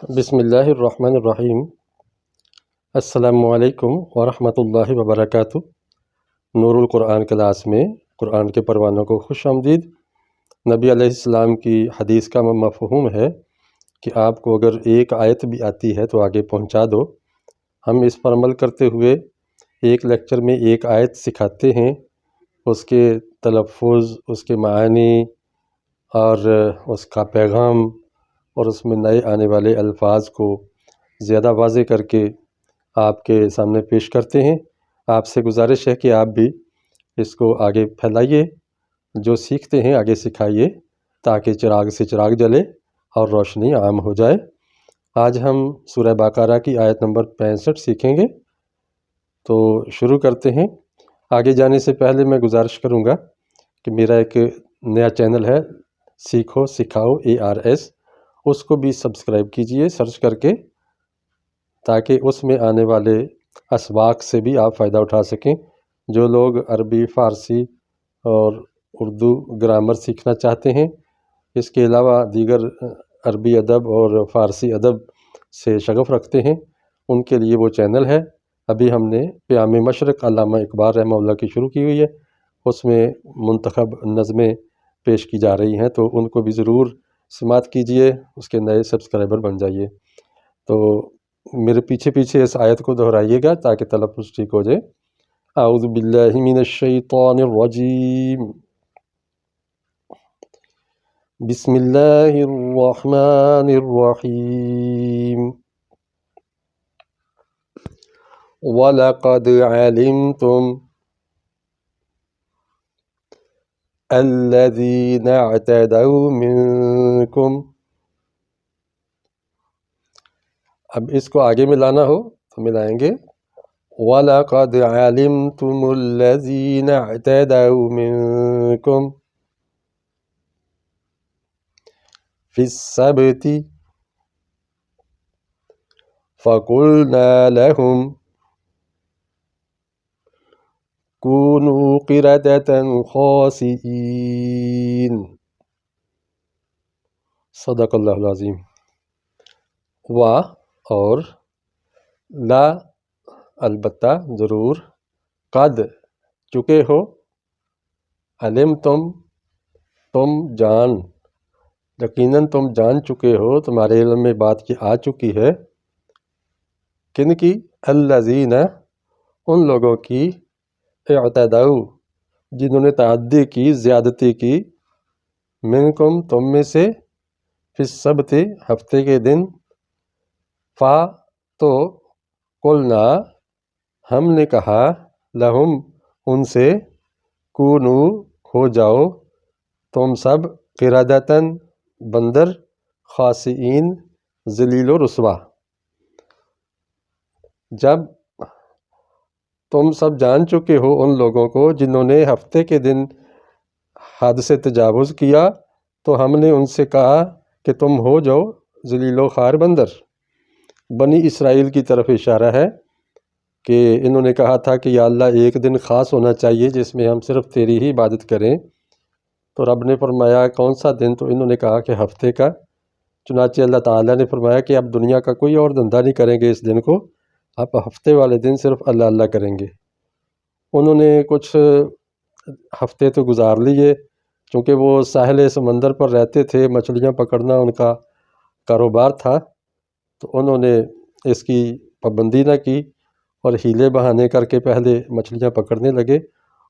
بسم اللہ الرحمن الرحیم۔ السلام علیکم ورحمۃ اللہ وبرکاتہ۔ نور القرآن کلاس میں قرآن کے پروانوں کو خوش آمدید۔ نبی علیہ السلام کی حدیث کا مفہوم ہے کہ آپ کو اگر ایک آیت بھی آتی ہے تو آگے پہنچا دو۔ ہم اس پر عمل کرتے ہوئے ایک لیکچر میں ایک آیت سکھاتے ہیں، اس کے تلفظ، اس کے معانی اور اس کا پیغام اور اس میں نئے آنے والے الفاظ کو زیادہ واضح کر کے آپ کے سامنے پیش کرتے ہیں۔ آپ سے گزارش ہے کہ آپ بھی اس کو آگے پھیلائیے، جو سیکھتے ہیں آگے سکھائیے، تاکہ چراغ سے چراغ جلے اور روشنی عام ہو جائے۔ آج ہم سورہ بقرہ کی آیت نمبر 65 سیکھیں گے، تو شروع کرتے ہیں۔ آگے جانے سے پہلے میں گزارش کروں گا کہ میرا ایک نیا چینل ہے، سیکھو سکھاؤ ARS، اس کو بھی سبسکرائب کیجئے سرچ کر کے، تاکہ اس میں آنے والے اسباق سے بھی آپ فائدہ اٹھا سکیں۔ جو لوگ عربی، فارسی اور اردو گرامر سیکھنا چاہتے ہیں، اس کے علاوہ دیگر عربی ادب اور فارسی ادب سے شغف رکھتے ہیں، ان کے لیے وہ چینل ہے۔ ابھی ہم نے پیام مشرق علامہ اقبال رحمہ اللہ کی شروع کی ہوئی ہے، اس میں منتخب نظمیں پیش کی جا رہی ہیں، تو ان کو بھی ضرور سماعت کیجئے، اس کے نئے سبسکرائبر بن جائیے۔ تو میرے پیچھے پیچھے اس آیت کو دہرائیے گا تاکہ تلفظ ٹھیک ہو جائے۔ اعوذ باللہ من الشیطان الرجیم، بسم اللہ الرحمن الرحیم۔ وَلَقَدْ عَلِمْتُمْ الَّذِينَ اعْتَدَوْا مِنْكُمْ۔ اب اس کو آگے ملانا ہو تو ملائیں گے، وَلَقَدْ عَلِمْتُمُ الَّذِينَ اعْتَدَوْا مِنْكُمْ فِي السَّبْتِ فَقُلْنَا لَهُمْ كُونُوا قِرَدَةً خَاسِئِينَ۔ صدق اللہ العظیم۔ اور لا البتہ ضرور، قد چکے ہو، علم تم جان، یقیناً تم جان چکے ہو، تمہارے علم میں بات کی آ چکی ہے، کن کی؟ الذین، ان لوگوں کی، اعتدوا، جنہوں نے تعدی کی، زیادتی کی، منکم، تم میں سے، فی السبت، ہفتے کے دن، فا، تو، قلنا، ہم نے کہا، لہم، ان سے، کونو، ہو جاؤ، تم سب، قردۃً، بندر، خاسئین، ذلیل و رسوا۔ جب تم سب جان چکے ہو ان لوگوں کو جنہوں نے ہفتے کے دن حد سے تجاوز کیا، تو ہم نے ان سے کہا کہ تم ہو جاؤ ذلیل و خوار بندر۔ بنی اسرائیل کی طرف اشارہ ہے کہ انہوں نے کہا تھا کہ یا اللہ ایک دن خاص ہونا چاہیے جس میں ہم صرف تیری ہی عبادت کریں، تو رب نے فرمایا کون سا دن؟ تو انہوں نے کہا کہ ہفتے کا۔ چنانچہ اللہ تعالیٰ نے فرمایا کہ اب دنیا کا کوئی اور دھندا نہیں کریں گے اس دن کو، آپ ہفتے والے دن صرف اللہ اللہ کریں گے۔ انہوں نے کچھ ہفتے تو گزار لیے، چونکہ وہ ساحل سمندر پر رہتے تھے، مچھلیاں پکڑنا ان کا کاروبار تھا، تو انہوں نے اس کی پابندی نہ کی اور ہیلے بہانے کر کے پہلے مچھلیاں پکڑنے لگے۔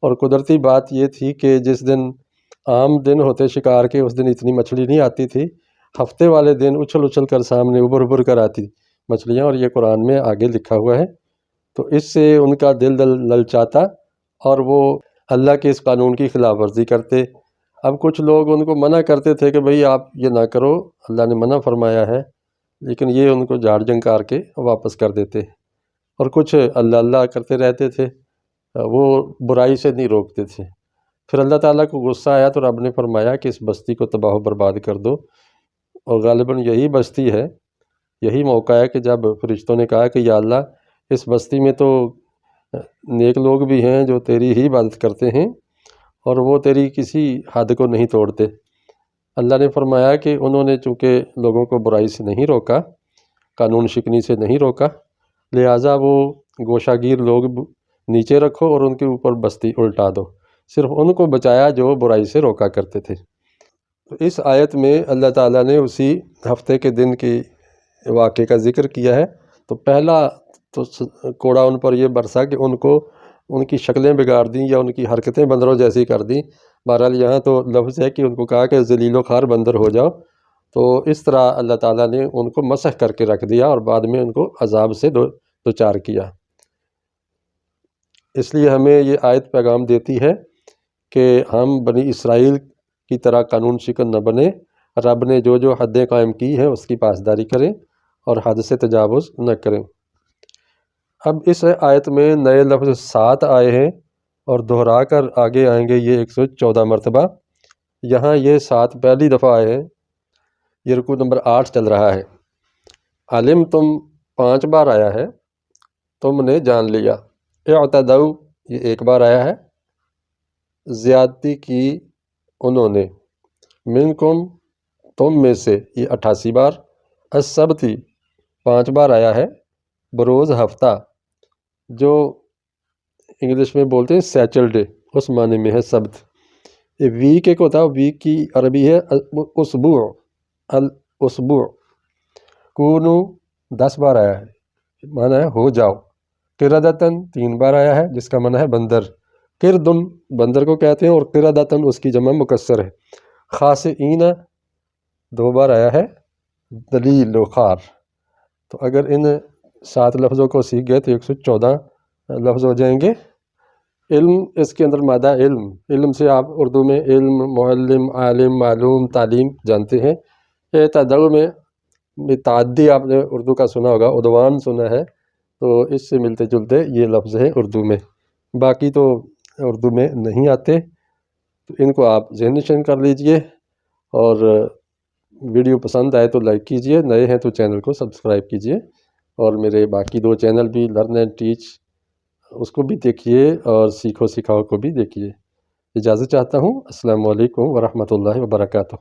اور قدرتی بات یہ تھی کہ جس دن عام دن ہوتے شکار کے، اس دن اتنی مچھلی نہیں آتی تھی، ہفتے والے دن اچھل اچھل کر سامنے ابھر ابھر کر آتی مچھلیاں، اور یہ قرآن میں آگے لکھا ہوا ہے۔ تو اس سے ان کا دل للچاتا اور وہ اللہ کے اس قانون کی خلاف ورزی کرتے۔ اب کچھ لوگ ان کو منع کرتے تھے کہ بھئی آپ یہ نہ کرو، اللہ نے منع فرمایا ہے، لیکن یہ ان کو جھاڑ جھنکار کے واپس کر دیتے، اور کچھ اللہ اللہ کرتے رہتے تھے، وہ برائی سے نہیں روکتے تھے۔ پھر اللہ تعالیٰ کو غصہ آیا تو رب نے فرمایا کہ اس بستی کو تباہ و برباد کر دو، اور غالباً یہی بستی ہے، یہی موقع ہے کہ جب فرشتوں نے کہا کہ یا اللہ اس بستی میں تو نیک لوگ بھی ہیں جو تیری ہی عبادت کرتے ہیں، اور وہ تیری کسی حد کو نہیں توڑتے۔ اللہ نے فرمایا کہ انہوں نے چونکہ لوگوں کو برائی سے نہیں روکا، قانون شکنی سے نہیں روکا، لہٰذا وہ گوشہ گیر لوگ نیچے رکھو اور ان کے اوپر بستی الٹا دو، صرف ان کو بچایا جو برائی سے روکا کرتے تھے۔ اس آیت میں اللہ تعالیٰ نے اسی ہفتے کے دن کی واقعے کا ذکر کیا ہے۔ تو پہلا تو کوڑا ان پر یہ برسا کہ ان کی شکلیں بگاڑ دیں یا ان کی حرکتیں بندروں جیسی کر دیں۔ بہرحال یہاں تو لفظ ہے کہ ان کو کہا کہ ذلیل و خوار بندر ہو جاؤ، تو اس طرح اللہ تعالیٰ نے ان کو مسخ کر کے رکھ دیا اور بعد میں ان کو عذاب سے دوچار کیا۔ اس لیے ہمیں یہ آیت پیغام دیتی ہے کہ ہم بنی اسرائیل کی طرح قانون شکن نہ بنیں، رب نے جو حدیں قائم کی ہیں اس کی پاسداری کریں اور حد سے تجاوز نہ کریں۔ اب اس آیت میں نئے لفظ 7 آئے ہیں اور دہرا کر آگے آئیں گے یہ 114 مرتبہ۔ یہاں یہ 7 پہلی دفعہ آئے ہیں، یہ رکوع نمبر 8 چل رہا ہے۔ علم تم 5 بار آیا ہے، تم نے جان لیا۔ اعتدوا یہ 1 بار آیا ہے، زیادتی کی انہوں نے۔ منکم تم میں سے یہ 88 بار۔ السبتی 5 بار آیا ہے، بروز ہفتہ، جو انگلش میں بولتے ہیں سیچرڈے، اس معنی میں ہے سبت۔ یہ ویک ایک ہوتا ہے، ویک کی عربی ہے اسبوع، الاسبوع۔ کونو 10 بار آیا ہے، معنی ہے ہو جاؤ۔ قردتن 3 بار آیا ہے جس کا معنی ہے بندر، قردن بندر کو کہتے ہیں اور قردتن اس کی جمع مکسر ہے۔ خاسئین 2 بار آیا ہے، ذلیل و خوار۔ تو اگر ان 7 لفظوں کو سیکھ گئے تو 114 لفظ ہو جائیں گے۔ علم اس کے اندر مادہ علم سے آپ اردو میں علم، معلم، عالم، معلوم، تعلیم جانتے ہیں۔ اعتدوا میں تعدی آپ نے اردو کا سنا ہوگا، عدوان سنا ہے، تو اس سے ملتے جلتے یہ لفظ ہے اردو میں، باقی تو اردو میں نہیں آتے۔ تو ان کو آپ ذہن نشین کر لیجئے، اور ویڈیو پسند آئے تو لائک کیجئے، نئے ہیں تو چینل کو سبسکرائب کیجئے، اور میرے باقی 2 چینل بھی لرن اینڈ ٹیچ، اس کو بھی دیکھیے اور سیکھو سکھاؤ کو بھی دیکھیے۔ اجازت چاہتا ہوں۔ السلام علیکم ورحمۃ اللہ وبرکاتہ۔